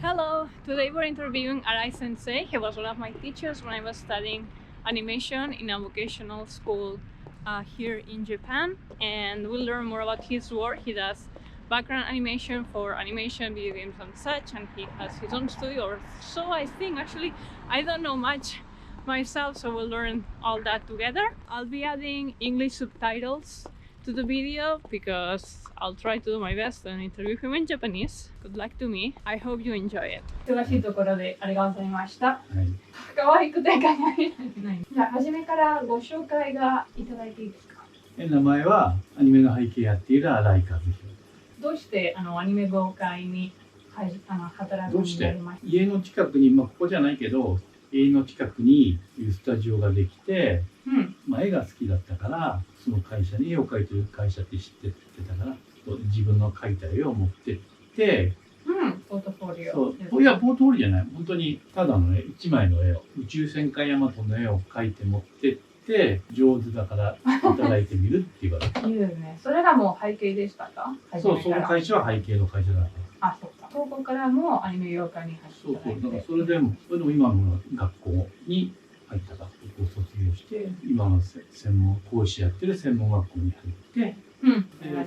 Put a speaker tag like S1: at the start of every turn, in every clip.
S1: Hello, today we're interviewing Arai Sensei. He was one of my teachers when I was studying animation in a vocational school here in Japan, and we'll learn more about his work. He does background animation for animation, video games, and such, and he has his own studio, or so I think. Actually, I don't know much myself, so we'll learn all that together. I'll be adding English subtitles to the video because I'll try to do my best and interview him in Japanese. Good luck to me. I hope you enjoy it. 忙しいところでありがとうございました。
S2: はい、
S1: 可愛くて考えられない。じゃあ初めからご紹介がいただいていいですか。
S2: 名前はアニメの背景やっている新井和弘。
S1: どうしてアニメ業界に働くようになりました。
S2: 家の近くに、ここじゃないけど家の近くにスタジオができて、絵が好きだったからその会社に絵を描いてる会社って知ってたから自分の描いた絵を持ってって、
S1: ポートフォリオ。
S2: そういやポートフォリオじゃない、本当にただの絵1枚の絵を宇宙戦艦ヤマトの絵を描いて持ってって上手だから働いてみるって言われて
S1: いいですね。それがもう背景でしたか。
S2: その会社は背景の会社だから。
S1: あ、そうか。そこからもアニメ業界に入っていただいて。
S2: だからそれでも今の学校に入った学校を卒業して今の専門講師やってる専門学校に入って、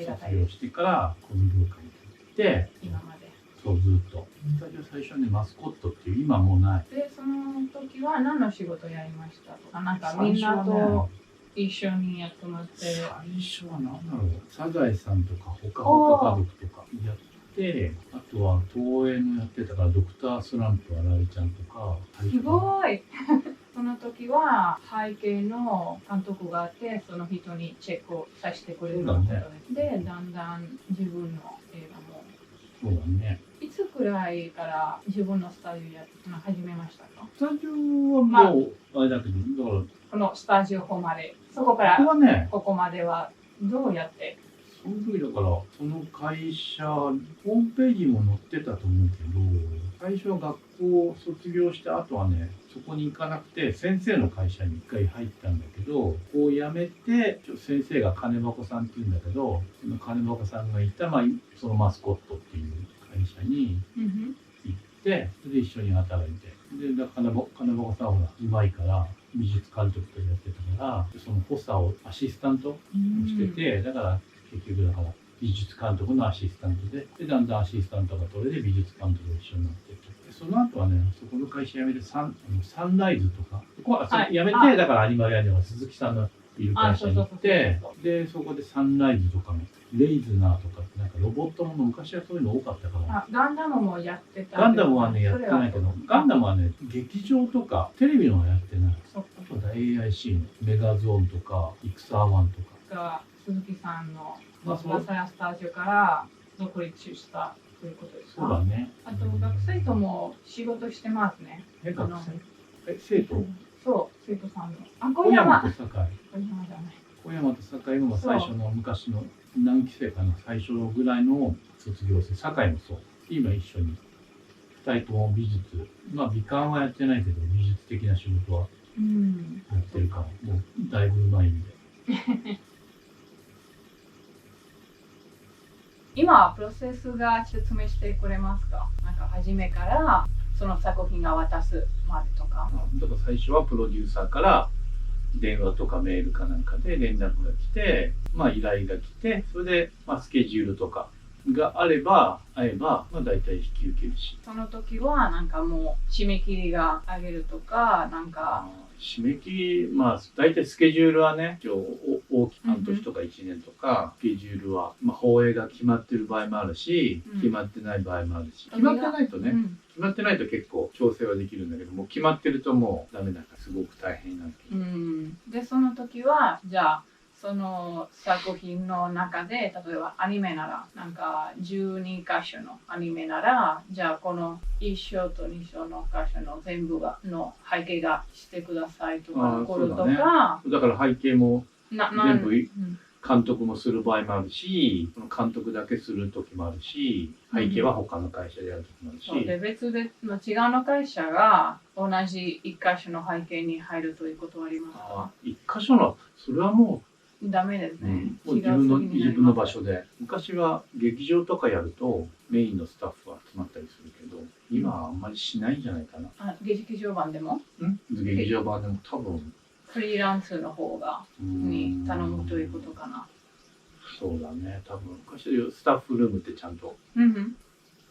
S2: 卒業してからこの業界に入って
S1: 今まで
S2: そうずっとスタジオ最初はねマスコットっていう今もうない
S1: でその時は何の仕事やりましたとかなんかみんなと一緒にやってもらって最
S2: 初は何だろうサザエさんとかほかほか家族とかやってあとは東映のやってたからドクタースランプ新井ちゃんとか
S1: すごいその時は背景の監督があってその人にチェックをさせてくれることで、だんだん自分の映画も
S2: そうだね
S1: いつくらいから自分のスタジオやって始めましたか。
S2: スタジオはもうあれだけどだから
S1: このスタジオここまでそこからここまではどうやって
S2: その時だからその会社ホームページも載ってたと思うけど最初は学校を卒業した後はねそこに行かなくて先生の会社に一回入ったんだけどこう辞めて先生が金箱さんっていうんだけどその金箱さんがいた、そのマスコットっていう会社に行ってそれで一緒に働いてで金箱さんはほらうまいから美術監督とやってたからその補佐をアシスタントをしててだから結局だから美術監督のアシスタントでだんだんアシスタントが取れて美術監督が一緒になってその後はねそこの会社辞めてサンライズとかここは辞めてだからアニマル屋根は鈴木さんのいる会社に行ってでそこでサンライズとかのレイズナーとかなんかロボットもの昔はそういうの多かったから
S1: ガンダムもやってた
S2: ガンダムはねやってないけどガンダムはね劇場とかテレビのはやってないあとは AIC のメガゾーンとかイクサー1とか
S1: 鈴木さんのマサヤスタジオから独立したということですか。
S2: そうだね。
S1: あと学生とも仕事してますね。
S2: 学生？生徒？
S1: そう、生徒さんの。
S2: 小山と堺。小山と堺の最初の昔の何期生かな最初のぐらいの卒業生。堺もそう。今一緒に2人とも美術。美観はやってないけど美術的な仕事はやってるからもうだいぶうまいんで。
S1: 今プロセスが説明してくれますか。なんか初めからその作品が渡すまでとか。
S2: だから最初はプロデューサーから電話とかメールかなんかで連絡が来て、依頼が来て、それでスケジュールとかが会えば大体引き受けるし。
S1: その時はなんかもう締め切りがあげるとかなんか。
S2: 締め切り大体スケジュールはね大きく半年とか1年とか、スケジュールは放映が決まってる場合もあるし、決まってない場合もあるし決まってないとね、決まってないと結構調整はできるんだけども決まってるともうダメだからすごく大変になる。
S1: でその時はじゃあその作品の中で例えばアニメならなんか12箇所のアニメならじゃあこの1章と2章の箇所の全部の背景がしてくださいとか残るとか、
S2: だから背景も全部監督もする場合もあるし監督だけする時もあるし背景は他の会社でやる時もあるし、
S1: で別々の違うの会社が同じ1箇所の背景に入るということはありますか。
S2: 1箇所のそれはもう
S1: ダメですね。
S2: もう自分の場所で昔は劇場とかやるとメインのスタッフは集まったりするけど今はあんまりしないんじゃないかな。
S1: 劇場版でも
S2: 劇場版でも多分
S1: フリーランスの方がに頼むということかな。
S2: そうだね。多分昔スタッフルームってちゃんと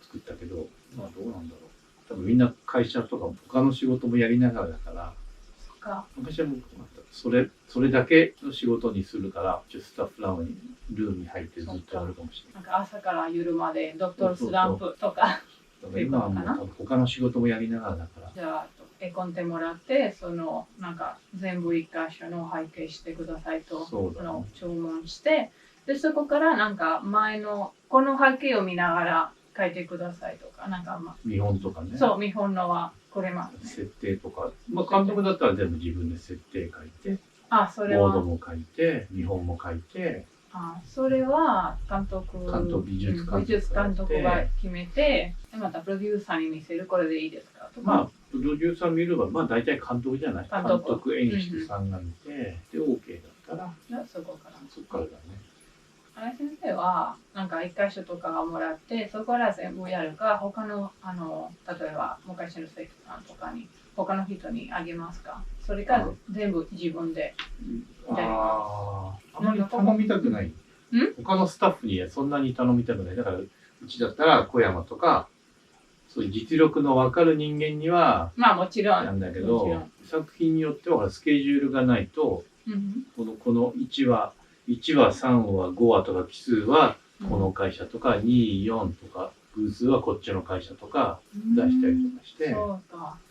S2: 作ったけど、まあどうなんだろう。多分みんな会社とか他の仕事もやりながらだから、
S1: そっか。
S2: 昔はもうそれだけの仕事にするから、スタッフルームに入ってずっとやるかもしれない。
S1: なんか朝から夜までドクトルスランプとか。
S2: 今はもう多分他の仕事もやりながらだから。
S1: じゃあ絵コンテもらってなんか全部一箇所の背景してくださいと注文して、でそこからなんか前のこの背景を見ながら書いてくださいとか、なんか
S2: 見本とかね。
S1: そう、見本のはこれまで、ね、
S2: 設定とか、まあ監督だったら全部自分で設定書いて、
S1: それは
S2: ボードも書いて、見本も書いて。
S1: それは美術監督が決めて、またプロデューサーに見せる、これでいいですかとか。
S2: まあプロデューサー見れば、まあ大体監督じゃない。監督演出さんが見て、で OK だったら、
S1: そこから
S2: だね。
S1: 新井先生はなんか一箇所とかもらって、そこから全部やるか、他の例えば昔の生徒さんとかに他の人にあげますか、それから全部自分でやります。
S2: あまり頼みたくない。他のスタッフにそんなに頼みたくない。だからうちだったら小山とかそういう実力の分かる人間には
S1: もちろん
S2: なんだけど、作品によってはスケジュールがないと、この1話3話5話とか奇数はこの会社とか、2、4とか偶数はこっちの会社とか出したりとかして、そ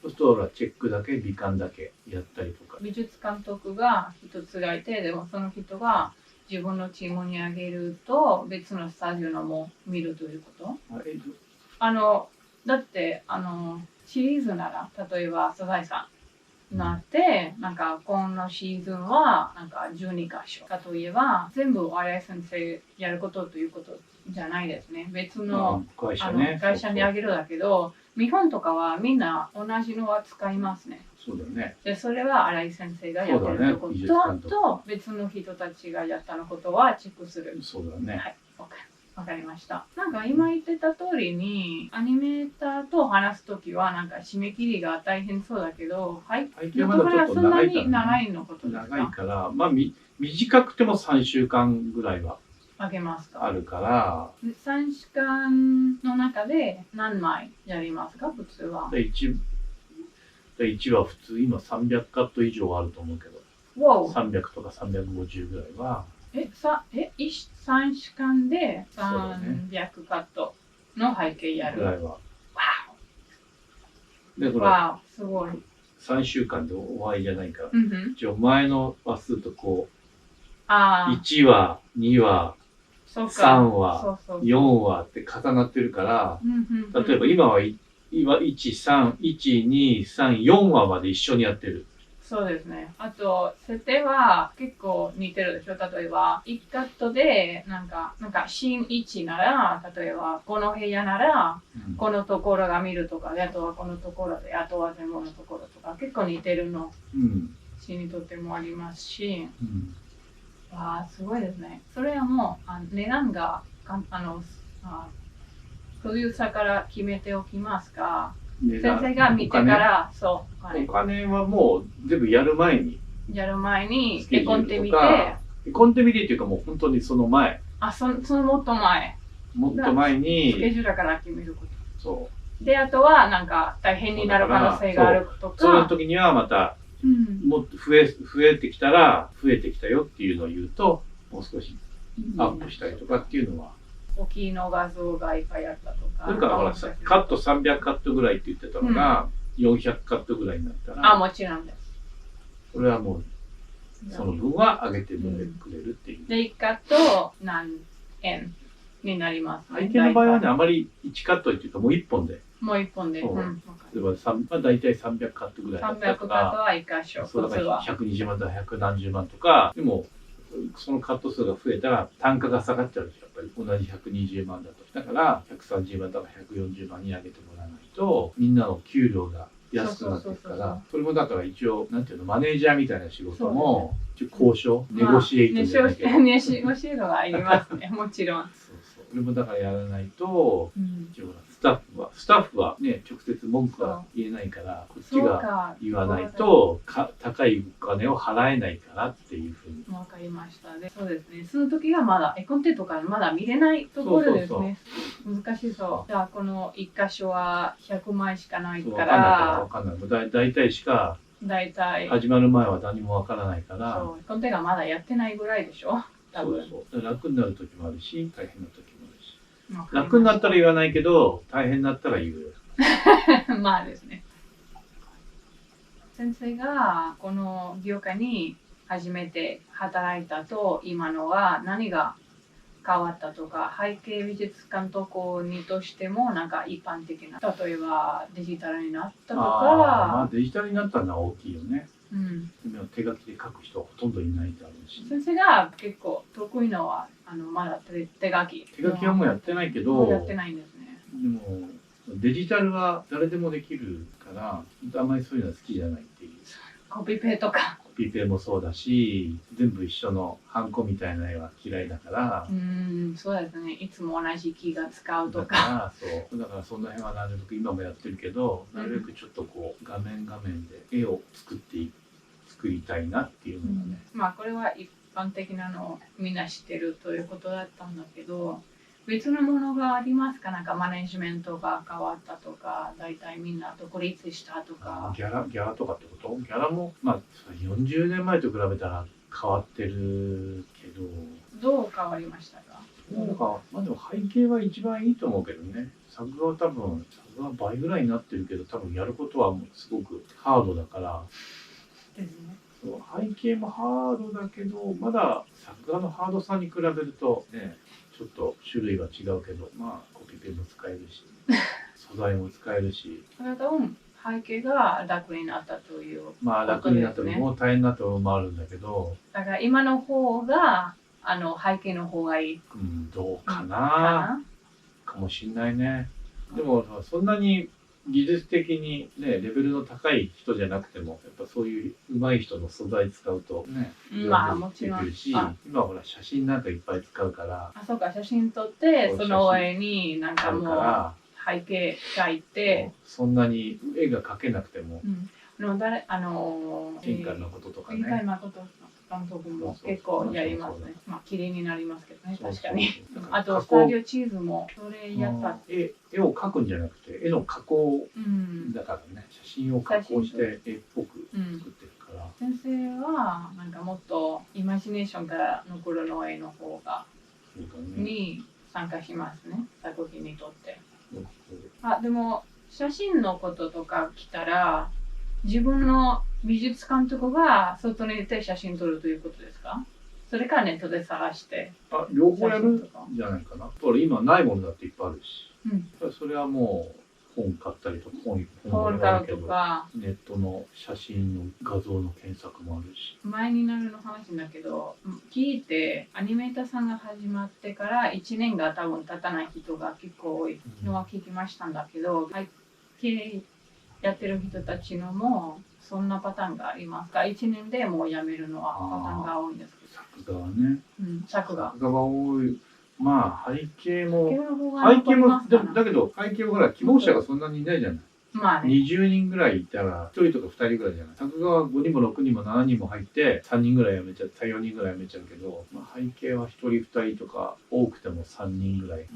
S2: うするとチェックだけ美観だけやったりとか。
S1: 美術監督が一つがいて、でもその人が自分のチームにあげると別のスタジオのも見るということ？だってシリーズなら、例えばサザエさんなって、なんかこのシーズンはなんか12箇所かといえば全部新井先生やることということじゃないですね。別の会社にあげるだけど、見本とかはみんな同じのは使いますね。
S2: そうだね。
S1: でそれは新井先生がやってることと別の人たちがやったのことはチェックする。
S2: そうだね。
S1: はい、わかりました。なんか今言ってた通りにアニメーターと話すときはなんか締め切りが大変そうだけど、はい。
S2: まだちょっと長いから、
S1: 長いのことですか？
S2: 長いから、まあ短くても3週間ぐらいは
S1: あげますか？
S2: あるから。
S1: 3週間の中で何枚やりますか？普通は。
S2: 1は普通今300カット以上あると思うけど、300とか350ぐらいは。
S1: 3週間で300カットの背景やる。
S2: ぐらいは。
S1: わお、すごい。
S2: 3週間で終わりじゃないから、一応前の話数とこう、1話、2話、3話、4話って重なってるから、例えば今は1、3、1、2、3、4話まで一緒にやってる。
S1: そうですね。あと設定は結構似てるでしょ。例えば1カットでなんかシーン1なら、例えばこの部屋ならこのところが見るとかで、あとはこのところで、あとは全部のところとか結構似てるの、シーンにとってもありますし、わあすごいですね。それはもう値段がプロデューサーから決めておきますか？先生が見てから
S2: お金はもう全部やる前に
S1: 絵コンテ見て、
S2: 絵コンテ見てっていうかもう本当にその前、
S1: そのもっと前
S2: に
S1: スケジュールから決めること。
S2: そう
S1: で、あとはなんか大変になる可能性があるとか、
S2: その時にはまたもっと増えてきたら増えてきたよっていうのを言うと、もう少しアップしたりとかっていうのは。
S1: 大きいの画像がいっぱいあったとか。
S2: それからほらカット300カットぐらいって言ってたのが、400カットぐらいになったら。
S1: もちろんです。
S2: それはもうその分は上げてくれるっていう。
S1: で、1カット何円になります。
S2: 背景の場合はね、あまり1カットっていうかもう1本で。
S1: もう1本で。例え
S2: ば大体300カットぐらいだったとか。
S1: 300カットは1箇所。
S2: そうだから120万とか100何十万とか。でもそのカット数が増えたら単価が下がっちゃうでしょ。やっぱり同じ120万だと。だから130万とか140万に上げてもらわないと、みんなの給料が安くなっていくから、それもだから一応なんていうの、マネージャーみたいな仕事も交渉、ネゴシエイトじゃないけど、
S1: ネゴシエイトがありますね。もちろん。
S2: それもだからやらないと、一応タッフはね、直接文句は言えないから、こっちが
S1: か。
S2: 言わないと高いお金を払えないからっていうふうに。
S1: わかりました。で、そうですね。その時はまだ絵コンテとかまだ見れないところですね。難しそう。じゃあこの一箇所は100枚しかないから。
S2: わかんない。大体しか。
S1: 大体。
S2: 始まる前は何もわからないから。
S1: そう。絵コンテがまだやってないぐらいでしょ。多分。
S2: そう楽になる時もあるし、大変な時もあるし。楽になったら言わないけど、大変になったら言うよ。
S1: まあですね。先生がこの業界に初めて働いたと今のは何が変わったとか、背景美術監督にとしてもなんか一般的な、例えばデジタルになったとか。
S2: まあデジタルになったのは大きいよね。
S1: うん、
S2: 手書きで書く人はほとんどいないだろうし。
S1: 先生が結構得意のはまだ手書き。
S2: 手書きはもうやってないけど。
S1: もうやってないんですね。
S2: でもデジタルは誰でもできるからあんまりそういうのは好きじゃないっていう。
S1: コピペとか。
S2: コピペもそうだし、全部一緒のハンコみたいな絵は嫌いだから。
S1: そうですね。いつも同じ木が使うとか。
S2: だからその辺はなるべく今もやってるけど、なるべくちょっとこう画面で絵を作りたいなっていうのがね。
S1: まあこれは一般的なのをみんな知ってるということだったんだけど、別のものがありますか？なんかマネジメントが変わったとか、大体みんな独立したとか。
S2: ギャラとかってこと？ギャラもまあ40年前と比べたら変わってるけど。
S1: どう変わりましたか？
S2: まあでも背景は一番いいと思うけどね。作画は倍ぐらいになってるけど、多分やることはもうすごくハードだから。
S1: ですね。
S2: 背景もハードだけど、まだ作画のハードさに比べるとね、ちょっと種類は違うけど、まあコピペも使えるし、素材も使えるし。
S1: それと背景が楽になったという、
S2: まあ楽になった部分も大変な部分もあるんだけど。
S1: だから今の方が背景の方がいい。
S2: どうかな。かもしんないね。でもそんなに技術的にねレベルの高い人じゃなくてもやっぱそういう上手い人の素材使うとね、
S1: まあもちろん。
S2: 今ほら写真なんかいっぱい使うから。
S1: そうか、写真撮ってその上になんかもう背景描いて。
S2: そんなに絵が描けなくても。
S1: 新
S2: 海誠とかね。
S1: 新海誠監督も結構やりますね。まあ綺麗になりますけどね、確かに。あとスタジオチーズもそれやった。
S2: 絵を描くんじゃなくて絵の加工だからね、写真を加工して絵っぽく作ってるから。
S1: 先生はなんかもっとイマジネーションから残るの絵の方がに参加しますね、作品にとって。でも写真のこととか来たら自分の美術監督が外に出て写真撮るということですか？それからネットで探して。
S2: 両方やるんじゃないかな。今ないものだっていっぱいあるし。それはもう本買ったりとか本買うとか、ネットの写真の画像の検索もあるし。
S1: 前になるの話だけど、聞いてアニメーターさんが始まってから1年が多分経たない人が結構多いのは聞きましたんだけど、やってる人たちのもそんなパターンがありますか？1年でもうやめるのはパターンが多いんですけど。
S2: 作画はね。
S1: 作画
S2: が多い。まあ背景もだけど背景はほら希望者がそんなにいないじゃない。
S1: まあね、
S2: 20人ぐらいいたら1人とか2人ぐらいじゃない。作画は5人も6人も7人も入って3人ぐらい辞めちゃう、4人ぐらい辞めちゃうけど、背景は1人2人とか多くても3人ぐらい。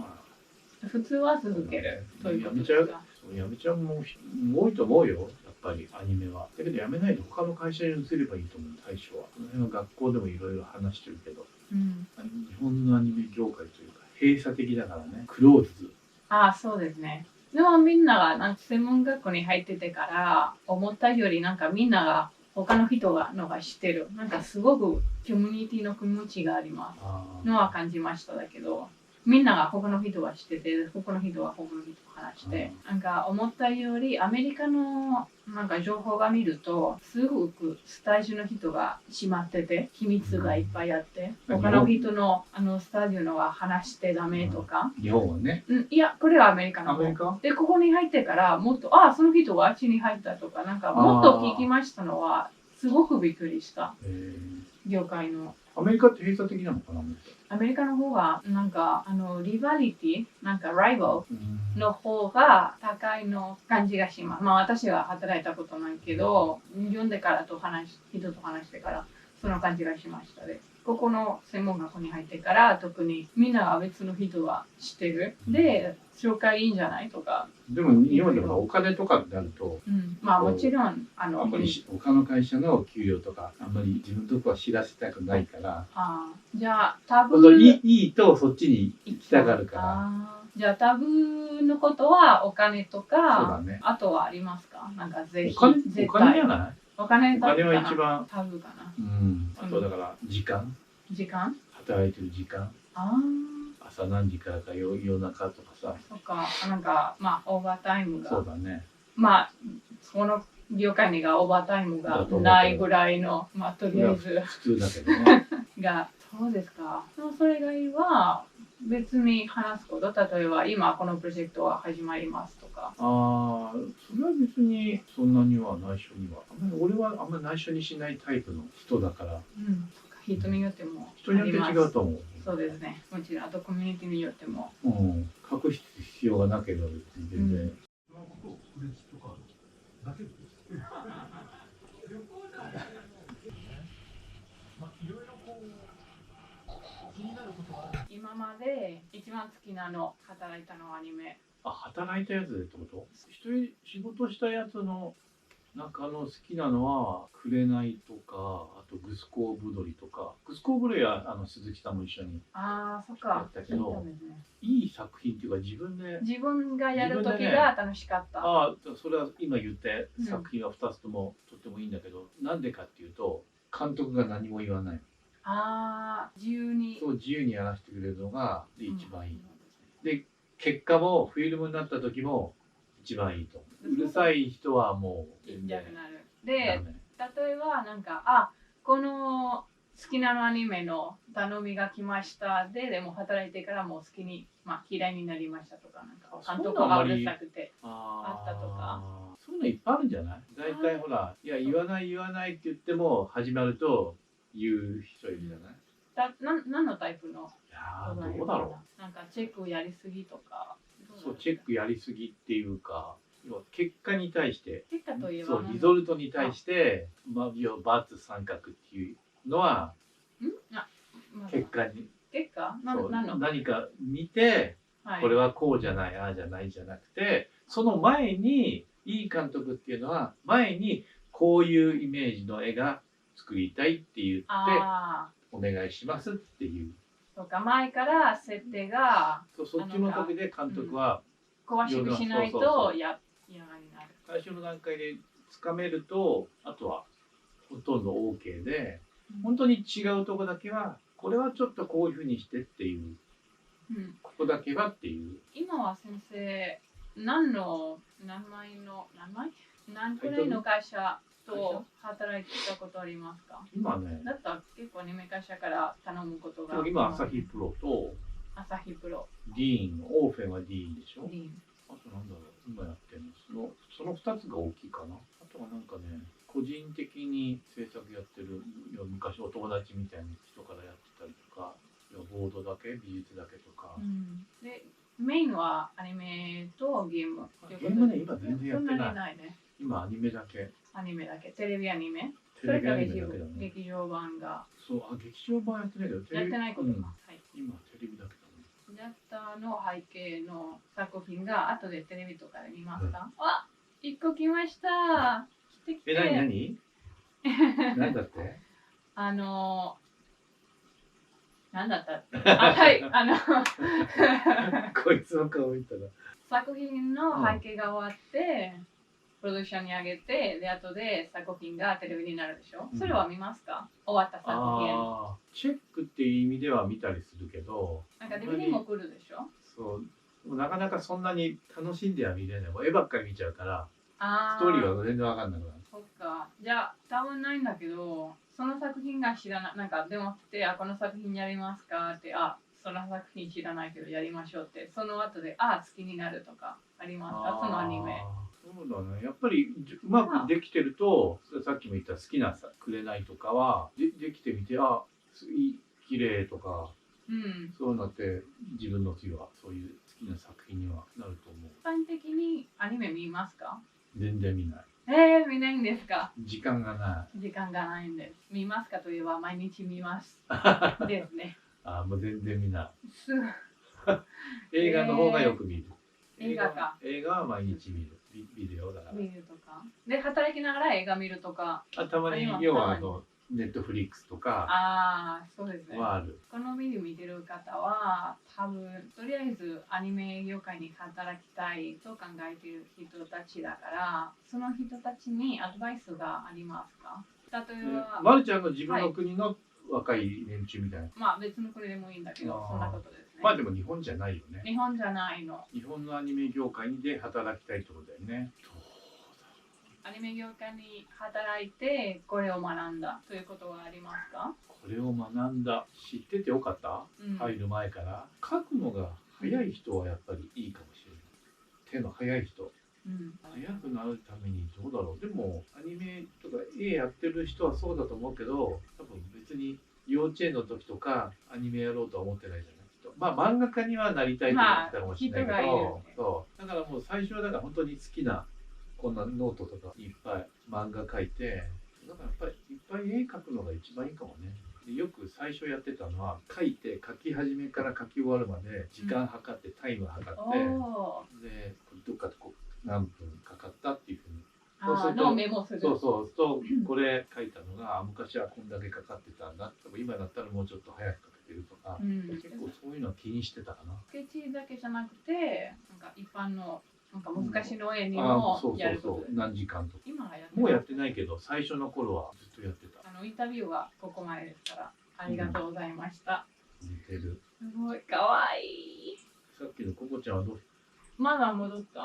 S1: 普通は続けるということですか？
S2: 辞めちゃうも多いと思うよ、やっぱりアニメは。だけど辞めないで他の会社に移ればいいと思う、最初は。この辺は学校でもいろいろ話してるけど、日本のアニメ業界というか閉鎖的だからね、クローズ。
S1: そうですね。でもみんながなんか専門学校に入っててから思ったよりなんかみんなが他の人が知ってる。なんかすごくコミュニティの気持ちがありますのは感じましただけど、みんなが他の人は知ってて、他の人は他の人と話して、なんか思ったよりアメリカのなんか情報が見るとすごくスタジオの人が閉まってて秘密がいっぱいあって、他の人のスタジオのは話してダメとか。
S2: 日本はね。
S1: いや、これはアメリカの方で、ここに入ってからもっとその人はあっちに入ったとか、なんかもっと聞きましたのはすごくびっくりした。業界の
S2: アメリカって閉鎖的なのかな。
S1: アメリカの方がなんかリバリティなんかライバル
S2: うん
S1: の方が高いの感じがします。まあ私は働いたことないけど、読んでから人と話してからその感じがしましたね。ここの専門学校に入ってから特にみんなが別の人は知ってる。で、紹介いいんじゃないとか。
S2: でも日本でもお金とかってなると、
S1: まあもちろん
S2: あんまり他の会社の給料とかあんまり自分のとこは知らせたくないから、
S1: じゃあタブ
S2: いいとそっちに行きたがるから。
S1: じゃあタブのことはお金とか、
S2: そうだね、
S1: あとはありますか？なんかぜひ
S2: お金
S1: 絶
S2: じゃ
S1: 対
S2: ない？
S1: お金
S2: は一番
S1: タブかな。
S2: あとだから時間働いてる時間、朝何時からか夜中とかさ。
S1: そっか、なんかまあオーバータイムが。
S2: そうだね。
S1: まあその業界にがオーバータイムがないぐらいの、まあとりあえず
S2: 普通だけどね。
S1: が、そうですか。それ以外は別に話すこと、例えば今このプロジェクトは始まりますとか。
S2: それは別にそんなには内緒には。俺はあんまり内緒にしないタイプの人だから。
S1: 人によっても
S2: 人によって違うと思う。
S1: そうですね。もちろんあとコミュニティによっても。
S2: 隠す必要がなければ別に全然。
S1: 今まで一番好きなの働いたのアニメ。
S2: 働いたやつでってこと？仕事したやつの中の好きなのは「紅」とか、あと「グスコーブドリ」とか。グスコーブドリは鈴木さんも一緒にやったけど、いい作品っていうか自分
S1: がやる時が楽しかった。
S2: それは今言った作品は2つともとってもいいんだけど、なんでかっていうと監督が何も言わない。自由にやらせてくれるのが一番いい。で結果もフィルムになった時も一番いいと思う。うるさい人はもう全然
S1: で、例えばなんかこの好きなのアニメの頼みが来ましたでも働いてからもう好きに、嫌いになりましたとか、なんか監督がうるさくてあったとか。
S2: そういうのいっぱいあるんじゃない？大体ほら、いや言わないって言っても始まると言う人いるじゃない？
S1: 何のタイプの？
S2: どうだろ
S1: う。なんかチェックやりすぎとか。
S2: チェックやりすぎっていうか、結果に対して、
S1: 結果といえば
S2: リゾルトに対して、バツ三角っていうのは結果に何か見て、これはこうじゃないああじゃないじゃなくて、その前にいい監督っていうのは前にこういうイメージの絵が作りたいって言ってお願いしますっていう。
S1: そうか、前から設定が
S2: そっちのおかげで監督は
S1: 詳しくしないと嫌がりなる。
S2: 最初の段階でつかめると、あとはほとんど OK で、本当に違うとこだけはこれはちょっとこういうふうにしてっていう、ここだけはっていう。
S1: 今は先生何くらいの会社と働いてたことありますか？
S2: 今ね。
S1: だったら結構アニメ会社から頼むことが。
S2: 今朝日プロと
S1: デ
S2: ィーン、オーフェンはディーンでしょ。あとなんだろう、今やってるのその2つが大きいかな。あとはなんかね、個人的に制作やってる昔お友達みたいな人からやってたりとか、ボードだけ美術だけとか。
S1: でメインはアニメとゲーム。
S2: ゲームね、今全然やってない。
S1: ね、
S2: 今アニメだけ。
S1: テレビアニメ。
S2: テレビアニメだけだね。
S1: 劇場版が。
S2: 劇場版やってないけど、
S1: やってないことか。
S2: 今テレビだけだね。
S1: ジャスターの背景の作品が後でテレビとかで見ますか？1個来ました。来て。
S2: 何何だって？
S1: なんだったはい、
S2: こいつの顔見たら。
S1: 作品の背景が終わって、プロダクションに上げて、で、後で作品がテレビになるでしょ？それは見ますか？終わった作品。
S2: チェックっていう意味では見たりするけど、
S1: なんか DVD も来るでしょ？
S2: そう。なかなかそんなに楽しんでは見れない。絵ばっかり見ちゃうから、ストーリーは全然わかんなくなる。
S1: そっか。じゃあ、多分ないんだけど、その作品が知らない、なんか電話来て、この作品やりますかって、その作品知らないけどやりましょうって、その後で、好きになるとかありますか？そのアニメ。
S2: そうだね。やっぱりうまくできてると、さっきも言った好きな紅とかはできてみて、好綺麗とか
S1: うん。
S2: そうなって自分の次はそういう好きな作品にはなると思う。
S1: 一般的にアニメ見ますか？
S2: 全然見ない。
S1: 見ないんですか？
S2: 時間がな
S1: 時間がないんです。見ますかといえば毎日見ます
S2: い。
S1: ですね。
S2: もう全然見な
S1: す
S2: い。映画の方がよく見る。
S1: 映画か。
S2: 映画は毎日見る。ビデオだから。
S1: 見るとか。で、働きながら映画見るとか。
S2: たまに要はネットフリックスとか
S1: そうですね。
S2: はある。
S1: このビデオ見てる方は多分とりあえずアニメ業界に働きたいと考えている人たちだからその人たちにアドバイスがありますか？例えば、
S2: まるちゃんの自分の国の若い連中みたいな。
S1: まあ別の国でもいいんだけどそんなことですね。
S2: まあでも日本じゃないよね。
S1: 日本じゃないの。
S2: 日本のアニメ業界で働きたいってことだよね。
S1: アニメ業界に働いてこれを学んだということはありますか？
S2: これを学んだ。知っててよかった、入る前から。書くのが早い人はやっぱりいいかもしれない。手の早い人。早くなるためにどうだろう。でもアニメとか絵やってる人はそうだと思うけど多分別に幼稚園の時とかアニメやろうとは思ってないじゃない。まあ漫画家にはなりたいと思ってたかもしれないけど、そうだからもう最初はだから本当に好きなこんなノートとかいっぱい漫画描いて、だからやっぱりいっぱい絵描くのが一番いいかもね。でよく最初やってたのは描いて描き始めから描き終わるまで時間計ってタイム計って、でどっかでこう何分かかったっていうふうに。そうすると
S1: メモする。
S2: そうこれ書いたのが昔はこんだけかかってたんだ。今だったらもうちょっと早く書けてるとか、結構そういうのは気にしてたかな。
S1: スケッチだけじゃなくて、なんか一般のなんか昔の絵にもやることで。
S2: 何時間とか。
S1: 今は
S2: もうやってないけど最初の頃はずっとやってた。
S1: インタビューはここまでですからありがとうございました。
S2: 似てる。
S1: すごいかわいい。
S2: さっきのココちゃんはどう？
S1: まだ戻った。